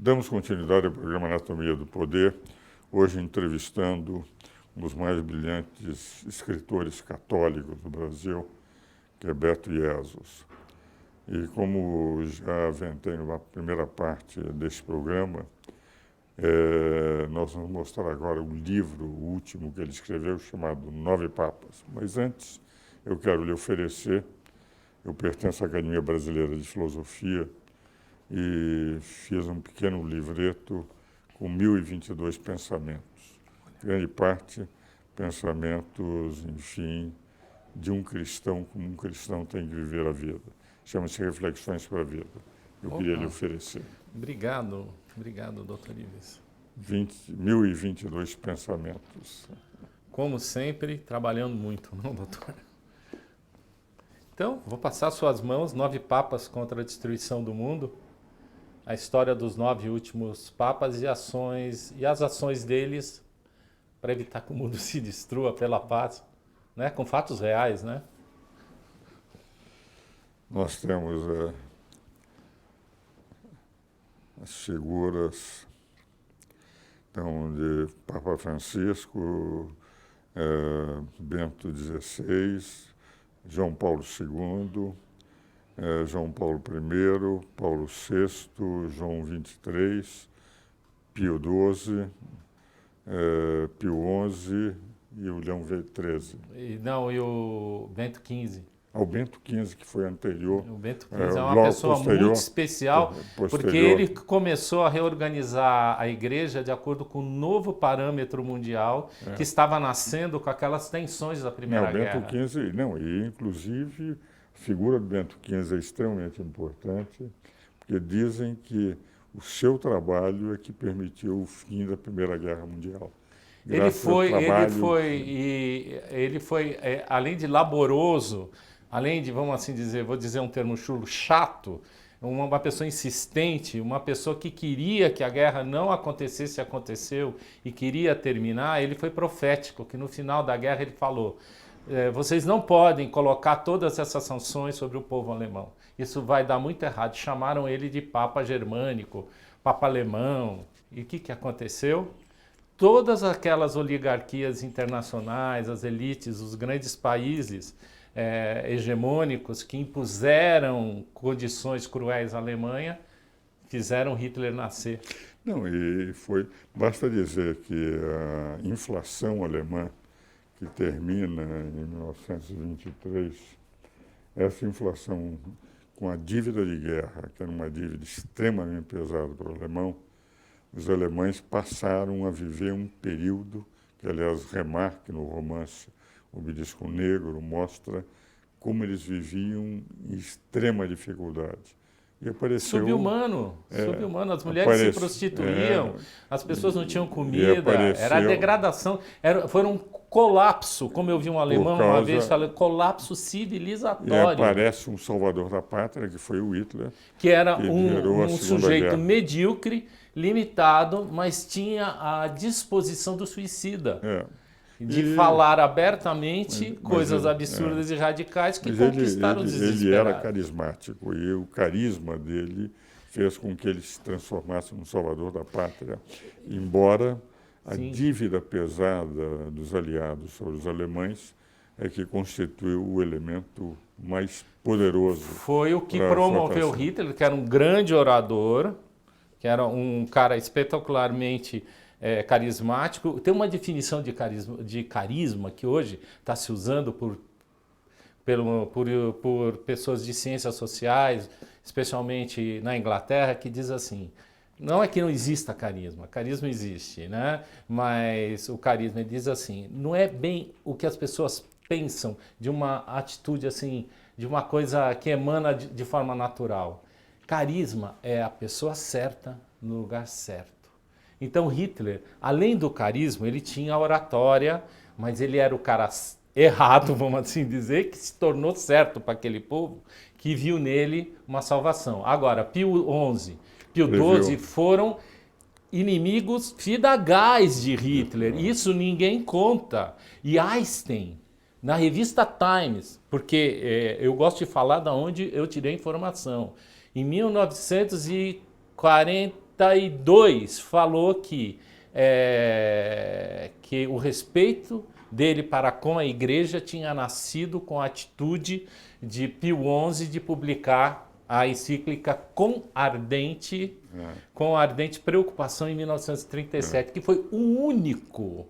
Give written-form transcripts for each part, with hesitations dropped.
Damos continuidade ao programa Anatomia do Poder, hoje entrevistando um dos mais brilhantes escritores católicos do Brasil, que é Beto Iesos. E como já aventei na primeira parte deste programa, nós vamos mostrar agora o livro, o último que ele escreveu, chamado Nove Papas. Mas antes, eu quero lhe oferecer, eu pertenço à Academia Brasileira de Filosofia e fiz um pequeno livreto com 1022 pensamentos. Grande parte, pensamentos, enfim, de um cristão, como um cristão tem que viver a vida. Chama-se Reflexões para a Vida. Eu queria lhe oferecer. Obrigado, doutor Ives. 1022 pensamentos. Como sempre, trabalhando muito, não, doutor? Então, vou passar às suas mãos, Nove Papas contra a Destruição do Mundo, a história dos 9 últimos papas e as ações deles para evitar que o mundo se destrua pela paz, né? Com fatos reais, né? Nós temos as figuras então, de Papa Francisco, Bento XVI, João Paulo II, João Paulo I, Paulo VI, João XXIII, Pio XII, Pio XI e o Leão XIII. E o Bento XV. Ao Bento XV, que foi anterior. O Bento XV é uma pessoa muito especial, porque ele começou a reorganizar a igreja de acordo com o novo parâmetro mundial que estava nascendo com aquelas tensões da Primeira Guerra. Bento XV, e inclusive a figura do Bento XV é extremamente importante, porque dizem que o seu trabalho é que permitiu o fim da Primeira Guerra Mundial. Ele foi, além de laboroso, além de, vamos assim dizer, vou dizer um termo chulo, chato, uma pessoa insistente, uma pessoa que queria que a guerra não acontecesse, aconteceu, e queria terminar, ele foi profético, que no final da guerra ele falou, vocês não podem colocar todas essas sanções sobre o povo alemão. Isso vai dar muito errado. Chamaram ele de Papa Germânico, Papa Alemão. E o que aconteceu? Todas aquelas oligarquias internacionais, as elites, os grandes países hegemônicos que impuseram condições cruéis à Alemanha, fizeram Hitler nascer. Basta dizer que a inflação alemã, que termina em 1923, essa inflação com a dívida de guerra, que era uma dívida extremamente pesada para o alemão, os alemães passaram a viver um período que, aliás, Remarque, no romance O Belisco Negro, mostra como eles viviam em extrema dificuldade. E apareceu... Subhumano, as mulheres se prostituíam, as pessoas não tinham comida, era a degradação, foi um colapso, como eu vi um alemão uma vez falando, colapso civilizatório. E aparece um salvador da pátria, que foi o Hitler. Que era um sujeito medíocre, limitado, mas tinha a disposição do suicida. De falar abertamente coisas absurdas e radicais que conquistaram os desesperados. Ele era carismático e o carisma dele fez com que ele se transformasse num salvador da pátria, embora a dívida pesada dos aliados sobre os alemães é que constituiu o elemento mais poderoso. Foi o que promoveu Hitler, que era um grande orador, que era um cara espetacularmente carismático. Tem uma definição de carisma que hoje está se usando por pessoas de ciências sociais, especialmente na Inglaterra, que diz assim, não é que não exista carisma existe, né? Mas o carisma diz assim, não é bem o que as pessoas pensam de uma atitude assim, de uma coisa que emana de forma natural. Carisma é a pessoa certa no lugar certo. Então Hitler, além do carisma, ele tinha a oratória, mas ele era o cara errado, vamos assim dizer, que se tornou certo para aquele povo, que viu nele uma salvação. Agora, Pio XI, Pio XII foram inimigos fidagais de Hitler, isso ninguém conta. E Einstein, na revista Times, porque eu gosto de falar de onde eu tirei a informação, em 1940 1932 falou que o respeito dele para com a igreja tinha nascido com a atitude de Pio XI de publicar a encíclica com ardente preocupação em 1937, que foi o único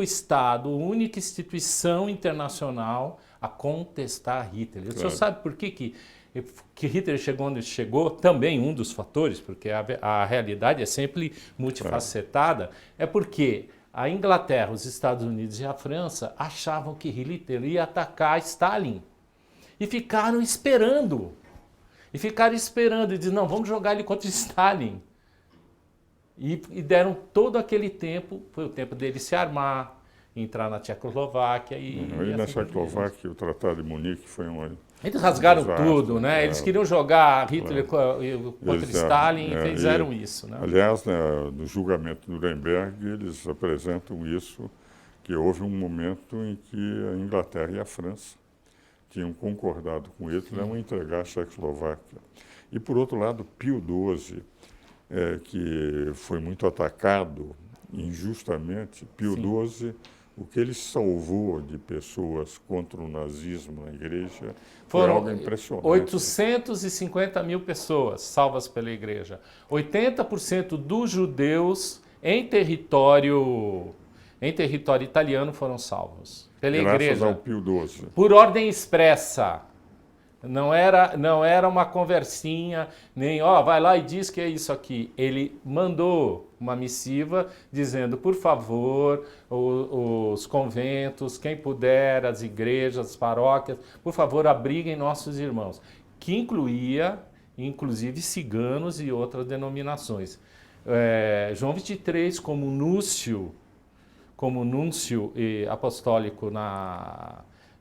Estado, a única instituição internacional a contestar Hitler. Claro. O senhor sabe por que Hitler chegou onde chegou? Também um dos fatores, porque a realidade é sempre multifacetada, é porque a Inglaterra, os Estados Unidos e a França achavam que Hitler ia atacar Stalin. E ficaram esperando. E dizem, não, vamos jogar ele contra Stalin. E deram todo aquele tempo, foi o tempo dele se armar, entrar na Tchecoslováquia. E na Tchecoslováquia, o Tratado de Munique foi Eles rasgaram tudo, né? Eles queriam jogar Hitler contra Stalin e fizeram isso. Né? Aliás, no julgamento de Nuremberg, eles apresentam isso, que houve um momento em que a Inglaterra e a França tinham concordado com Hitler em entregar a Tchecoslováquia. E, por outro lado, Pio XII, que foi muito atacado injustamente, Pio XII, o que ele salvou de pessoas contra o nazismo na igreja foi algo impressionante. 850 mil pessoas salvas pela igreja. 80% dos judeus em território italiano foram salvos pela igreja. Graças ao Pio XII. Por ordem expressa. Não era uma conversinha, nem, vai lá e diz que é isso aqui. Ele mandou uma missiva dizendo, por favor, os conventos, quem puder, as igrejas, as paróquias, por favor, abriguem nossos irmãos. Que incluía, inclusive, ciganos e outras denominações. João XXIII, como núncio apostólico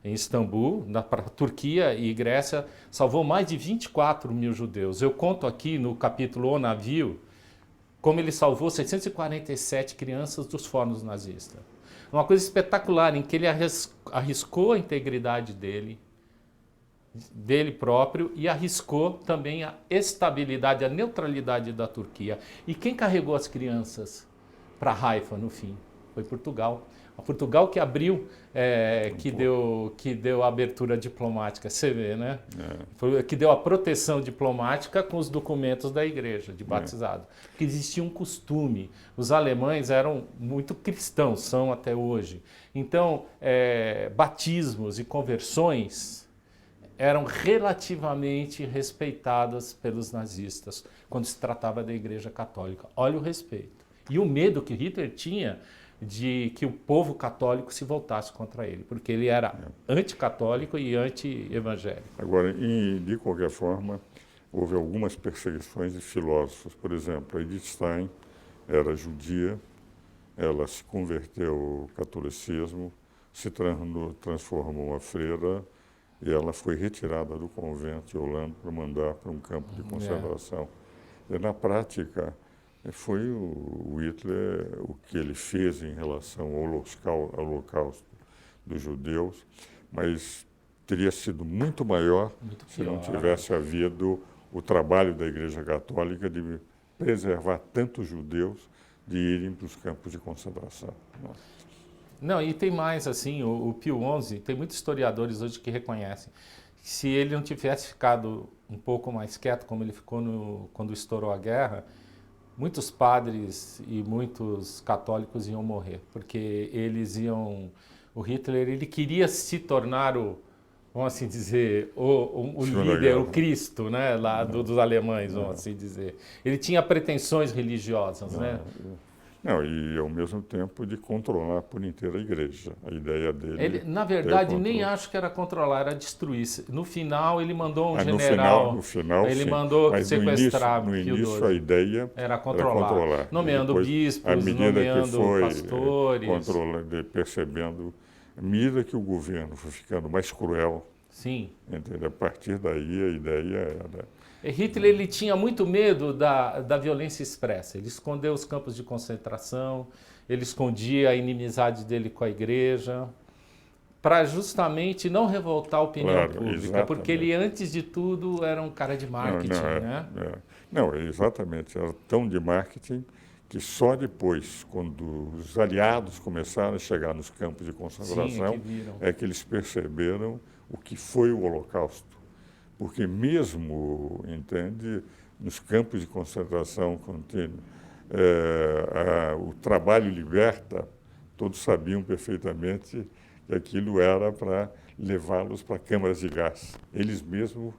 em Istambul, para a Turquia e Grécia, salvou mais de 24 mil judeus. Eu conto aqui no capítulo O Navio, como ele salvou 647 crianças dos fornos nazistas. Uma coisa espetacular, em que ele arriscou a integridade dele próprio e arriscou também a estabilidade, a neutralidade da Turquia. E quem carregou as crianças para Haifa no fim? Foi Portugal. A Portugal que abriu, que deu a abertura diplomática, você vê, né? Que deu a proteção diplomática com os documentos da igreja, de batizado. Porque existia um costume. Os alemães eram muito cristãos, são até hoje. Então, batismos e conversões eram relativamente respeitadas pelos nazistas quando se tratava da igreja católica. Olha o respeito. E o medo que Hitler tinha de que o povo católico se voltasse contra ele, porque ele era anticatólico e anti-evangélico. Agora, de qualquer forma, houve algumas perseguições de filósofos. Por exemplo, a Edith Stein era judia, ela se converteu ao catolicismo, se transformou uma freira e ela foi retirada do convento de Holanda para mandar para um campo de concentração. E, na prática, foi o Hitler, o que ele fez em relação ao holocausto dos judeus, mas teria sido muito maior se não tivesse havido o trabalho da Igreja Católica de preservar tantos judeus de irem para os campos de concentração. Não, e tem mais, assim, o Pio XI, tem muitos historiadores hoje que reconhecem que se ele não tivesse ficado um pouco mais quieto, como ele ficou quando estourou a guerra, muitos padres e muitos católicos iam morrer, porque o Hitler, ele queria se tornar vamos assim dizer, o líder, o Cristo, né, lá dos alemães, vamos assim dizer. Ele tinha pretensões religiosas, né? Não, e ao mesmo tempo de controlar por inteira a igreja. A ideia dele... Ele, na verdade, nem acho que era controlar, era destruir. No final, ele mandou um general... No final, ele sim. mandou Mas sequestrar no início a ideia era controlar. Nomeando bispos, à medida nomeando que foi pastores. Percebendo, à medida que o governo foi ficando mais cruel, sim. Entendeu? A partir daí a ideia era... Hitler, ele tinha muito medo da violência expressa. Ele escondeu os campos de concentração, ele escondia a inimizade dele com a igreja, para justamente não revoltar a opinião Claro, pública, exatamente. porque ele, antes de tudo, era um cara de marketing, né? Não, exatamente. Era tão de marketing que só depois, quando os aliados começaram a chegar nos campos de concentração, Sim, que viram. é que eles perceberam o que foi o Holocausto. Porque mesmo, entende, nos campos de concentração contínuo, o trabalho liberta, todos sabiam perfeitamente que aquilo era para levá-los para câmaras de gás. Eles mesmos,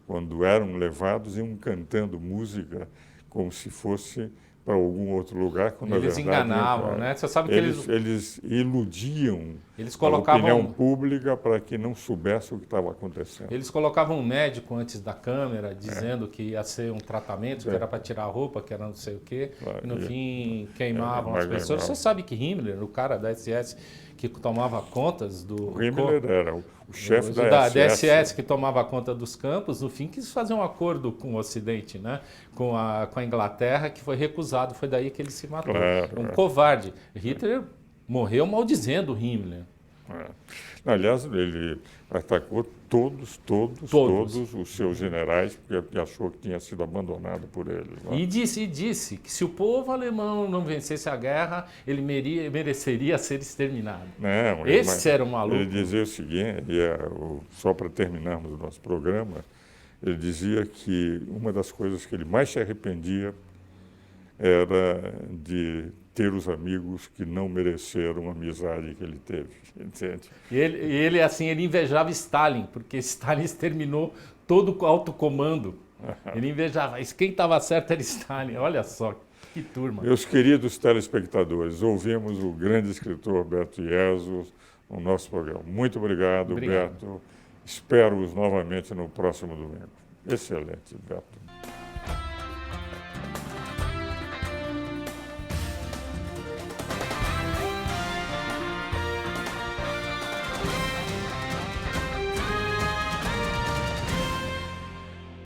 quando eram levados, iam cantando música como se fosse para algum outro lugar, quando Eles na verdade enganavam, né? Você sabe que eles iludiam eles a colocavam, opinião pública para que não soubesse o que estava acontecendo. eles colocavam um médico antes da câmera, dizendo que ia ser um tratamento, que era para tirar a roupa, que era não sei o quê, Claro, e no e- fim queimavam mas as pessoas. queimavam. Você sabe que Himmler, o cara da SS, que tomava contas do... O Himmler era o chefe da SS que tomava conta dos campos, no fim quis fazer um acordo com o Ocidente, né? com a Inglaterra, que foi recusado, foi daí que ele se matou. Claro, Um covarde. Hitler morreu maldizendo o Himmler. Não, aliás, ele atacou todos os seus generais, porque achou que tinha sido abandonado por eles. Né? E disse que se o povo alemão não vencesse a guerra, ele mereceria ser exterminado. Não, Esse era o maluco. Ele dizia o seguinte, só para terminarmos o nosso programa, ele dizia que uma das coisas que ele mais se arrependia era de ter os amigos que não mereceram a amizade que ele teve, entende? E ele, assim, ele invejava Stalin, porque Stalin exterminou todo o alto comando. Ele invejava. Quem estava certo era Stalin. Olha só, que turma. Meus queridos telespectadores, ouvimos o grande escritor Beto Ieso no nosso programa. Muito obrigado, Beto. Espero-os novamente no próximo domingo. Excelente, Beto.